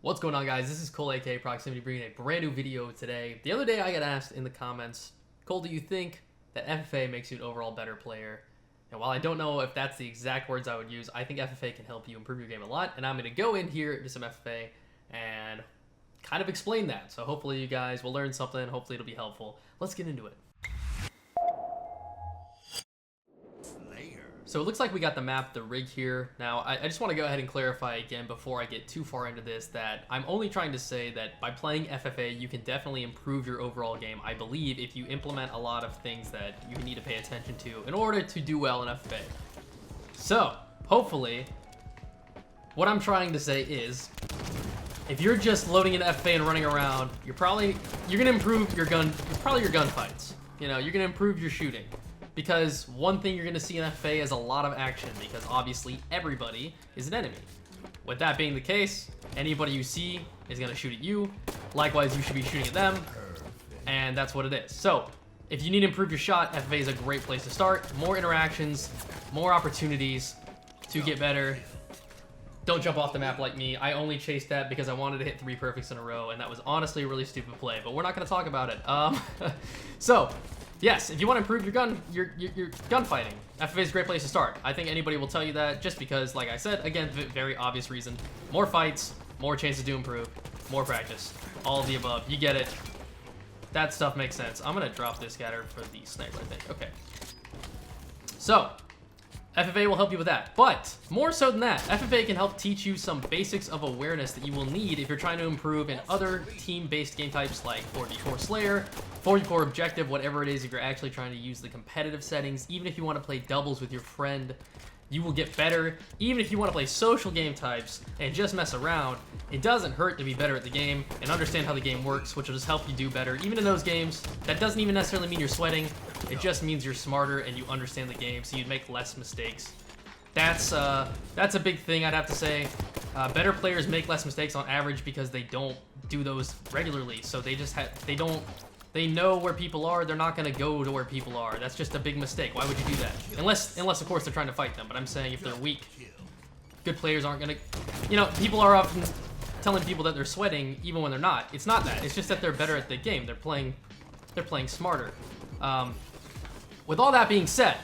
What's going on, guys? This is Cole, aka Proximitty, bringing a brand new video today. The other day I got asked in the comments, Cole, do you think that FFA makes you an overall better player? And while I don't know if that's the exact words I would use, I think FFA can help you improve your game a lot. And I'm going to go in here into some FFA and kind of explain that. So hopefully you guys will learn something. Hopefully it'll be helpful. Let's get into it. So it looks like we got the map, the rig here. Now, I just want to go ahead and clarify again before I get too far into this that I'm only trying to say that by playing FFA, you can definitely improve your overall game. I believe if you implement a lot of things that you need to pay attention to in order to do well in FFA. So, hopefully, what I'm trying to say is, if you're just loading into FFA and running around, you're gonna improve your gunfights. You know, you're gonna improve your shooting. Because one thing you're going to see in FFA is a lot of action, because obviously everybody is an enemy. With that being the case, anybody you see is going to shoot at you. Likewise, you should be shooting at them, and that's what it is. So, if you need to improve your shot, FFA is a great place to start. More interactions, more opportunities to get better. Don't jump off the map like me. I only chased that because I wanted to hit 3 perfects in a row, and that was honestly a really stupid play, but we're not going to talk about it. So, yes, if you want to improve your gunfighting, FFA is a great place to start. I think anybody will tell you that just because, like I said, again, very obvious reason. More fights, more chances to improve, more practice. All of the above. You get it. That stuff makes sense. I'm going to drop this scatter for the sniper, I think. Okay. So, FFA will help you with that. But, more so than that, FFA can help teach you some basics of awareness that you will need if you're trying to improve in other team-based game types like 4v4 Slayer, 4v4 Objective, whatever it is, if you're actually trying to use the competitive settings. Even if you want to play doubles with your friend, you will get better. Even if you want to play social game types and just mess around, it doesn't hurt to be better at the game and understand how the game works, which will just help you do better. Even in those games, that doesn't even necessarily mean you're sweating. It just means you're smarter and you understand the game, so you'd make less mistakes. That's a big thing, I'd have to say. Better players make less mistakes on average because they don't do those regularly. So they know where people are. They're not going to go to where people are. That's just a big mistake. Why would you do that? Unless of course they're trying to fight them. But I'm saying if they're weak, good players aren't going to. You know, people are often telling people that they're sweating even when they're not. It's not that. It's just that they're better at the game. They're playing smarter. With all that being said,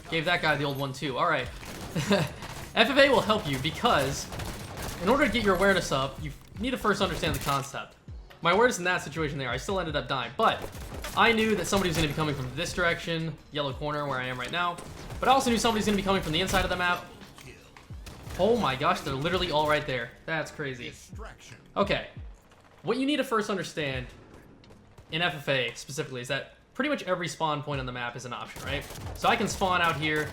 gave that guy the old 1-2. All right. FFA will help you because in order to get your awareness up, you need to first understand the concept. My awareness in that situation there, I still ended up dying, but I knew that somebody was going to be coming from this direction, yellow corner where I am right now, but I also knew somebody's going to be coming from the inside of the map. Oh my gosh, they're literally all right there. That's crazy. Okay, what you need to first understand in FFA specifically is that pretty much every spawn point on the map is an option, right? So I can spawn out here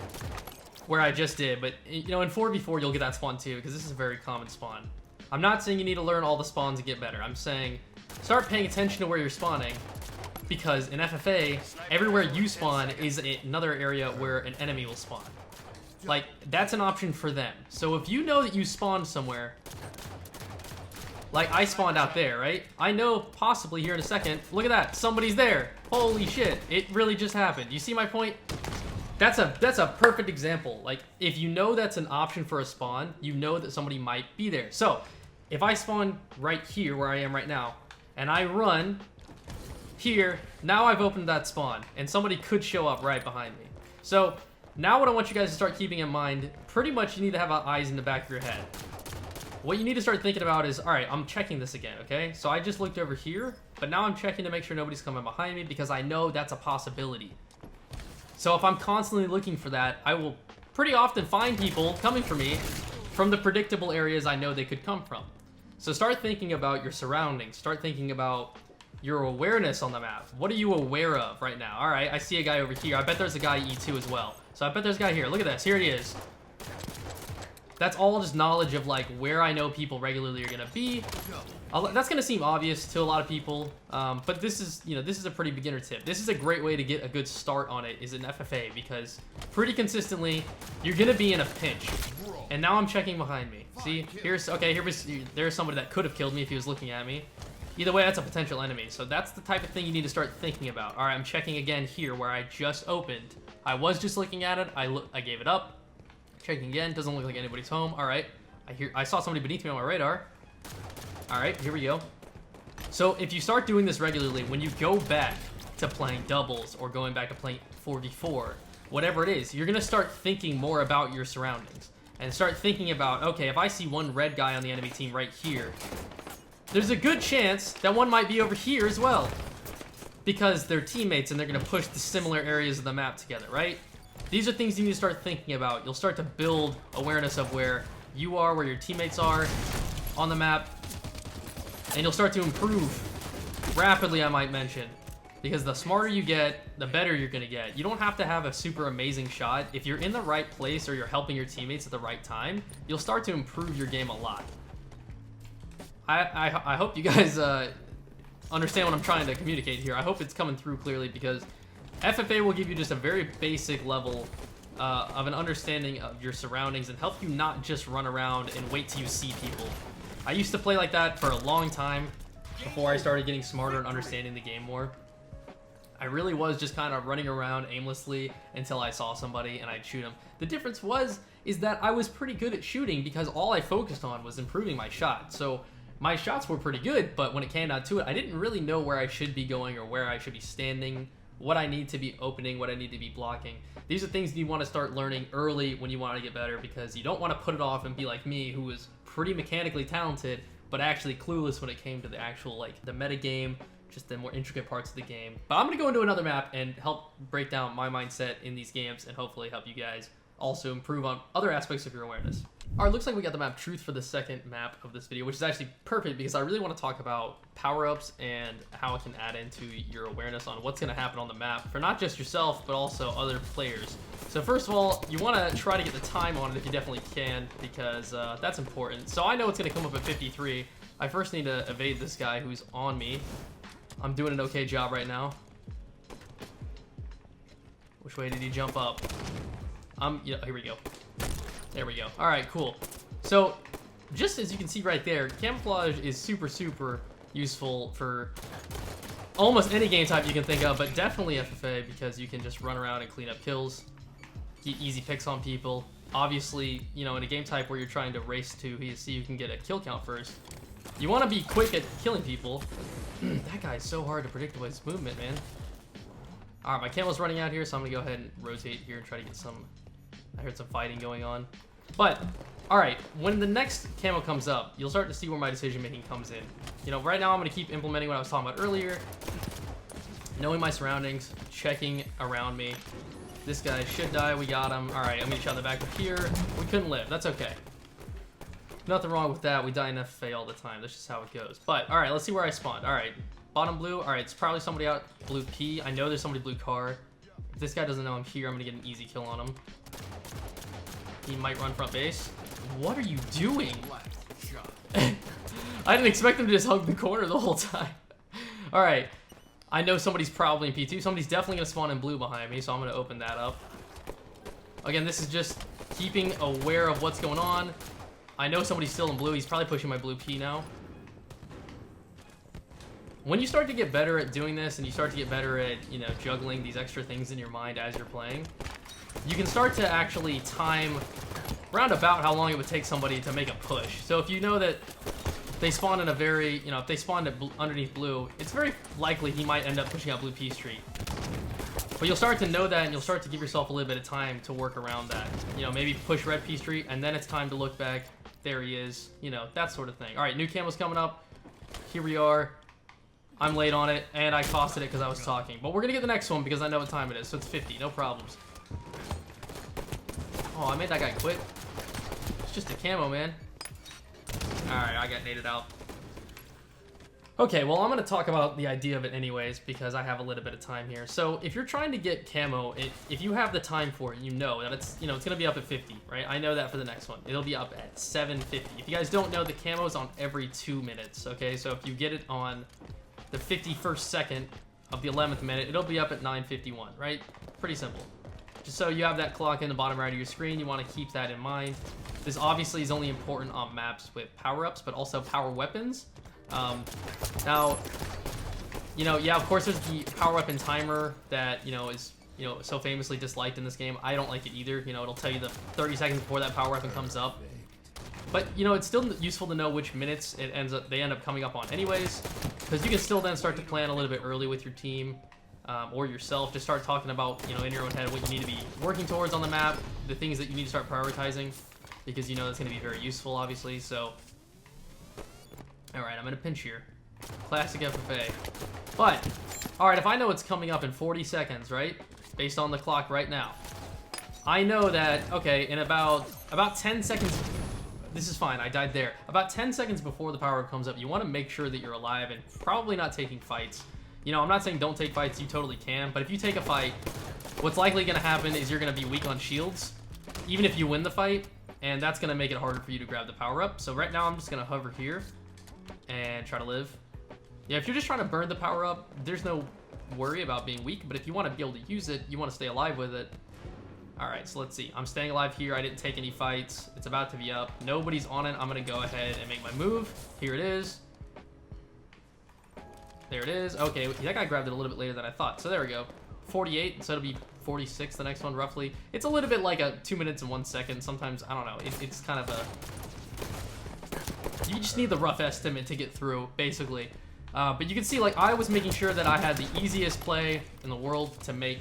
where I just did, but you know, in 4v4 you'll get that spawn too, because this is a very common spawn. I'm not saying you need to learn all the spawns to get better. I'm saying start paying attention to where you're spawning, because in FFA, everywhere you spawn is another area where an enemy will spawn. Like, that's an option for them. So if you know that you spawned somewhere, like I spawned out there, right? I know possibly here in a second, look at that, somebody's there. Holy shit, it really just happened. You see my point? That's a perfect example. Like, if you know that's an option for a spawn, you know that somebody might be there. So, if I spawn right here where I am right now, and I run here, now I've opened that spawn, and somebody could show up right behind me. So, now what I want you guys to start keeping in mind, pretty much you need to have eyes in the back of your head. What you need to start thinking about is, alright, I'm checking this again, okay? So I just looked over here, but now I'm checking to make sure nobody's coming behind me because I know that's a possibility. So if I'm constantly looking for that, I will pretty often find people coming for me from the predictable areas I know they could come from. So start thinking about your surroundings. Start thinking about your awareness on the map. What are you aware of right now? All right, I see a guy over here. I bet there's a guy E2 as well. So I bet there's a guy here. Look at this. Here he is. That's all just knowledge of like where I know people regularly are gonna be. That's gonna seem obvious to a lot of people, but this is, you know, this is a pretty beginner tip. This is a great way to get a good start on it, is in FFA, because pretty consistently you're gonna be in a pinch. And now I'm checking behind me. See, there's somebody that could have killed me if he was looking at me. Either way, that's a potential enemy. So that's the type of thing you need to start thinking about. All right, I'm checking again here where I just opened. I was just looking at it. I gave it up. Checking again. Doesn't look like anybody's home. All right. I saw somebody beneath me on my radar. All right, here we go. So if you start doing this regularly, when you go back to playing doubles or going back to playing 4v4, whatever it is, you're gonna start thinking more about your surroundings and start thinking about, okay, if I see one red guy on the enemy team right here, there's a good chance that one might be over here as well, because they're teammates and they're gonna push the similar areas of the map together, right? These are things you need to start thinking about. You'll start to build awareness of where you are, where your teammates are on the map, and you'll start to improve rapidly, I might mention. Because the smarter you get, the better you're gonna get. You don't have to have a super amazing shot. If you're in the right place or you're helping your teammates at the right time, you'll start to improve your game a lot. I hope you guys understand what I'm trying to communicate here. I hope it's coming through clearly, because FFA will give you just a very basic level of an understanding of your surroundings and help you not just run around and wait till you see people. I used to play like that for a long time before I started getting smarter and understanding the game more. I really was just kind of running around aimlessly until I saw somebody and I'd shoot them. The difference is that I was pretty good at shooting because all I focused on was improving my shot. So my shots were pretty good, but when it came down to it, I didn't really know where I should be going or where I should be standing, what I need to be opening, what I need to be blocking. These are things you want to start learning early when you want to get better, because you don't want to put it off and be like me, who was pretty mechanically talented, but actually clueless when it came to the actual, like, the meta game, just the more intricate parts of the game. But I'm going to go into another map and help break down my mindset in these games and hopefully help you guys also improve on other aspects of your awareness. All right, looks like we got the map Truth for the second map of this video, which is actually perfect because I really want to talk about power-ups and how it can add into your awareness on what's going to happen on the map for not just yourself, but also other players. So first of all, you want to try to get the time on it if you definitely can, because that's important. So I know it's going to come up at 53. I first need to evade this guy who's on me. I'm doing an okay job right now. Which way did he jump up? Yeah, here we go. There we go. All right, cool. So just as you can see right there, camouflage is super useful for almost any game type you can think of, but definitely FFA, because you can just run around and clean up kills, get easy picks on people. Obviously, you know, in a game type where you're trying to race to see who can get a kill count first, you want to be quick at killing people. That guy's so hard to predict with his movement, man. All right, my camo's running out here, so I'm gonna go ahead and rotate here and try to get some. I heard some fighting going on. But, all right, when the next camo comes up, you'll start to see where my decision making comes in. You know, right now I'm gonna keep implementing what I was talking about earlier. Knowing my surroundings, checking around me. This guy should die, we got him. All right, I'm gonna shot in the back of here. We couldn't live, that's okay. Nothing wrong with that, we die in FFA all the time. That's just how it goes. But, all right, let's see where I spawned. All right, bottom blue. All right, it's probably somebody out blue P. I know there's somebody blue car. If this guy doesn't know I'm here, I'm gonna get an easy kill on him. He might run front base. What are you doing? I didn't expect him to just hug the corner the whole time. All right, I know somebody's probably in P2. Somebody's definitely gonna spawn in blue behind me, so I'm gonna open that up. Again, this is just keeping aware of what's going on. I know somebody's still in blue. He's probably pushing my blue P now. When you start to get better at doing this and you start to get better at, you know, juggling these extra things in your mind as you're playing, you can start to actually time round about how long it would take somebody to make a push. So if you know that they spawn in a very, you know, if they spawned at underneath blue, it's very likely he might end up pushing out blue P Street. But you'll start to know that, and you'll start to give yourself a little bit of time to work around that. You know, maybe push red P Street, and then it's time to look back. There he is. You know, that sort of thing. All right, new camo's coming up. Here we are. I'm late on it, and I costed it because I was talking. But we're going to get the next one because I know what time it is, so it's 50. No problems. Oh, I made that guy quit. It's just a camo, man. All right, I got naded out. Okay, well, I'm going to talk about the idea of it anyways because I have a little bit of time here. So if you're trying to get camo, if you have the time for it, you know that it's, you know, it's going to be up at 50, right? I know that for the next one. It'll be up at 7:50. If you guys don't know, the camo is on every 2 minutes, okay? So if you get it on the 51st second of the 11th minute, it'll be up at 9:51, right? Pretty simple. Just so you have that clock in the bottom right of your screen, you want to keep that in mind. This obviously is only important on maps with power-ups, but also power weapons. Now, you know, yeah, of course there's the power weapon timer that, you know, is, you know, so famously disliked in this game. I don't like it either. You know, it'll tell you the 30 seconds before that power weapon comes up. But, you know, it's still useful to know which minutes they end up coming up on anyways, because you can still then start to plan a little bit early with your team, or yourself. Just start talking about, you know, in your own head what you need to be working towards on the map, the things that you need to start prioritizing, because you know that's going to be very useful, obviously. So, alright, I'm in a pinch here. Classic FFA. But, alright, if I know it's coming up in 40 seconds, right, based on the clock right now, I know that, okay, in about 10 seconds... This is fine, I died there. About 10 seconds before the power-up comes up, you want to make sure that you're alive and probably not taking fights. You know, I'm not saying don't take fights, you totally can, but if you take a fight, what's likely going to happen is you're going to be weak on shields, even if you win the fight, and that's going to make it harder for you to grab the power-up. So right now, I'm just going to hover here and try to live. Yeah, if you're just trying to burn the power-up, there's no worry about being weak, but if you want to be able to use it, you want to stay alive with it. Alright, so let's see. I'm staying alive here. I didn't take any fights. It's about to be up. Nobody's on it. I'm going to go ahead and make my move. Here it is. There it is. Okay, that guy grabbed it a little bit later than I thought. So there we go. 48, so it'll be 46 the next one, roughly. It's a little bit like a 2 minutes and 1 second. Sometimes, I don't know. It's kind of a... You just need the rough estimate to get through, basically. But you can see, like, I was making sure that I had the easiest play in the world to make...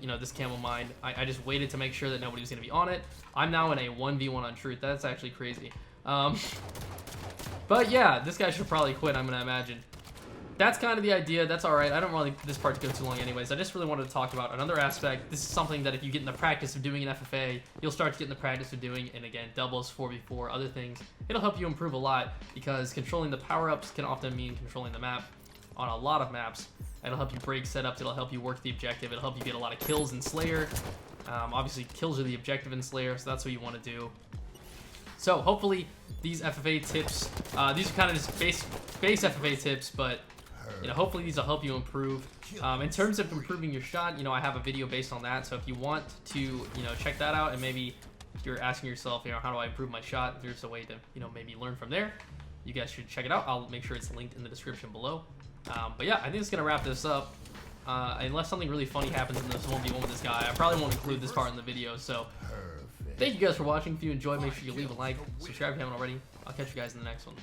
you know, this camel mine. I just waited to make sure that nobody was going to be on it. I'm now in a 1v1 on truth. That's actually crazy. But yeah, this guy should probably quit, I'm going to imagine. That's kind of the idea. That's alright. I don't want this part to go too long anyways. I just really wanted to talk about another aspect. This is something that if you get in the practice of doing an FFA, you'll start to get in the practice of doing, and again, doubles, 4v4, other things. It'll help you improve a lot, because controlling the power-ups can often mean controlling the map on a lot of maps. It'll help you break setups, it'll help you work the objective, it'll help you get a lot of kills in Slayer. Obviously, kills are the objective in Slayer, so that's what you want to do. So, hopefully, these FFA tips, these are kind of just base FFA tips, but, you know, hopefully these will help you improve. In terms of improving your shot, you know, I have a video based on that, so if you want to, you know, check that out, and maybe you're asking yourself, you know, how do I improve my shot, there's a way to, you know, maybe learn from there. You guys should check it out. I'll make sure it's linked in the description below. But yeah, I think it's going to wrap this up. Unless something really funny happens in this 1v1 with this guy, I probably won't include this part in the video. So, thank you guys for watching. If you enjoyed, make sure you leave a like, subscribe if you haven't already. I'll catch you guys in the next one.